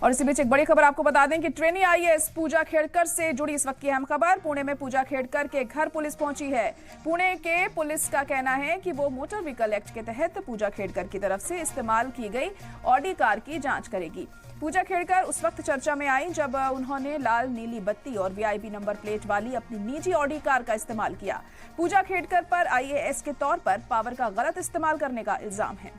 और इसी बीच एक बड़ी खबर आपको बता दें कि ट्रेनी आईएएस पूजा खेड़कर से जुड़ी इस वक्त की अहम खबर। पुणे में पूजा खेड़कर के घर पुलिस पहुंची है। पुणे के पुलिस का कहना है कि वो मोटर व्हीकल एक्ट के तहत पूजा खेड़कर की तरफ से इस्तेमाल की गई ऑडी कार की जांच करेगी। पूजा खेड़कर उस वक्त चर्चा में आई जब उन्होंने लाल नीली बत्ती और वीआईपी नंबर प्लेट वाली अपनी निजी ऑडी कार का इस्तेमाल किया। पूजा खेड़कर पर आईएएस के तौर पर पावर का गलत इस्तेमाल करने का इल्जाम है।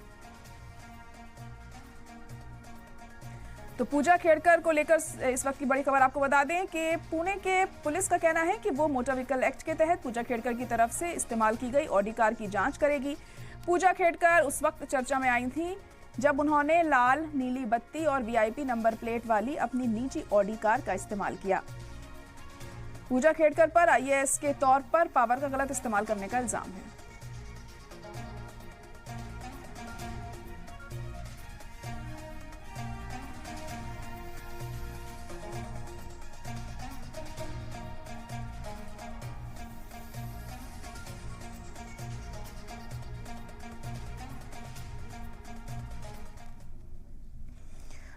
तो पूजा खेड़कर को लेकर इस वक्त की बड़ी खबर आपको बता दें कि पुणे के पुलिस का कहना है कि वो मोटर व्हीकल एक्ट के तहत पूजा खेड़कर की तरफ से इस्तेमाल की गई ऑडी कार की जांच करेगी। पूजा खेड़कर उस वक्त चर्चा में आई थी जब उन्होंने लाल नीली बत्ती और वीआईपी नंबर प्लेट वाली अपनी निजी ऑडी कार का इस्तेमाल किया। पूजा खेड़कर पर आईएएस के तौर पर पावर का गलत इस्तेमाल करने का इल्जाम है।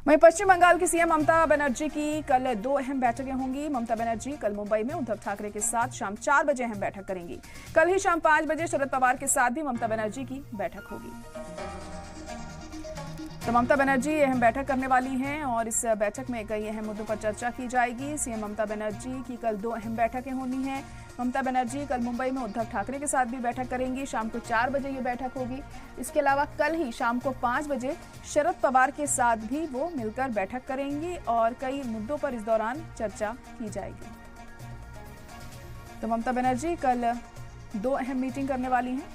वहीं पश्चिम बंगाल की सीएम ममता बनर्जी की कल 2 अहम बैठकें होंगी। ममता बनर्जी कल मुंबई में उद्धव ठाकरे के साथ शाम 4 बजे अहम बैठक करेंगी। कल ही शाम 5 बजे शरद पवार के साथ भी ममता बनर्जी की बैठक होगी। तो ममता बनर्जी अहम बैठक करने वाली हैं और इस बैठक में कई अहम मुद्दों पर चर्चा की जाएगी। सीएम ममता बनर्जी की कल 2 अहम बैठकें होनी हैं। ममता बनर्जी कल मुंबई में उद्धव ठाकरे के साथ भी बैठक करेंगी। शाम को 4 बजे ये बैठक होगी। इसके अलावा कल ही शाम को 5 बजे शरद पवार के साथ भी वो मिलकर बैठक करेंगी और कई मुद्दों पर इस दौरान चर्चा की जाएगी। तो ममता बनर्जी कल 2 अहम मीटिंग करने वाली हैं।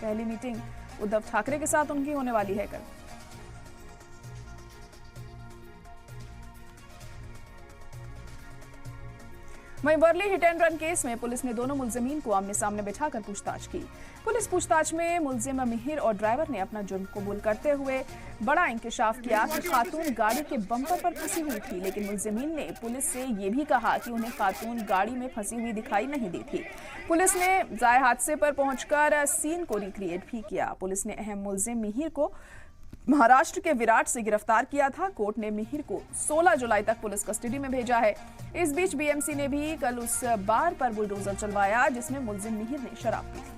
पहली मीटिंग उद्धव ठाकरे के साथ उनकी होने वाली है कल। वहीं Worli hit and run case में पुलिस ने दोनों मुलजिमीन को आमने सामने बिठाकर पूछताछ की। पुलिस पूछताछ में मुलजिम मिहिर और ड्राइवर ने अपना जुर्म कबूल करते हुए बड़ा इंकशाफ किया कि खातून गाड़ी के बम्पर पर फंसी हुई थी, लेकिन मुलजिमीन ने पुलिस से ये भी कहा कि उन्हें खातून गाड़ी में फंसी हुई दिखाई नहीं दी थी। पुलिस ने जाए हादसे पर पहुंचकर सीन को रिक्रिएट भी किया। पुलिस ने अहम मुलजिम मिहिर को महाराष्ट्र के विराट से गिरफ्तार किया था। कोर्ट ने मिहिर को 16 जुलाई तक पुलिस कस्टडी में भेजा है। इस बीच बीएमसी ने भी कल उस बार पर बुलडोजर चलवाया जिसमें मुलजिम मिहिर ने शराब पी थी।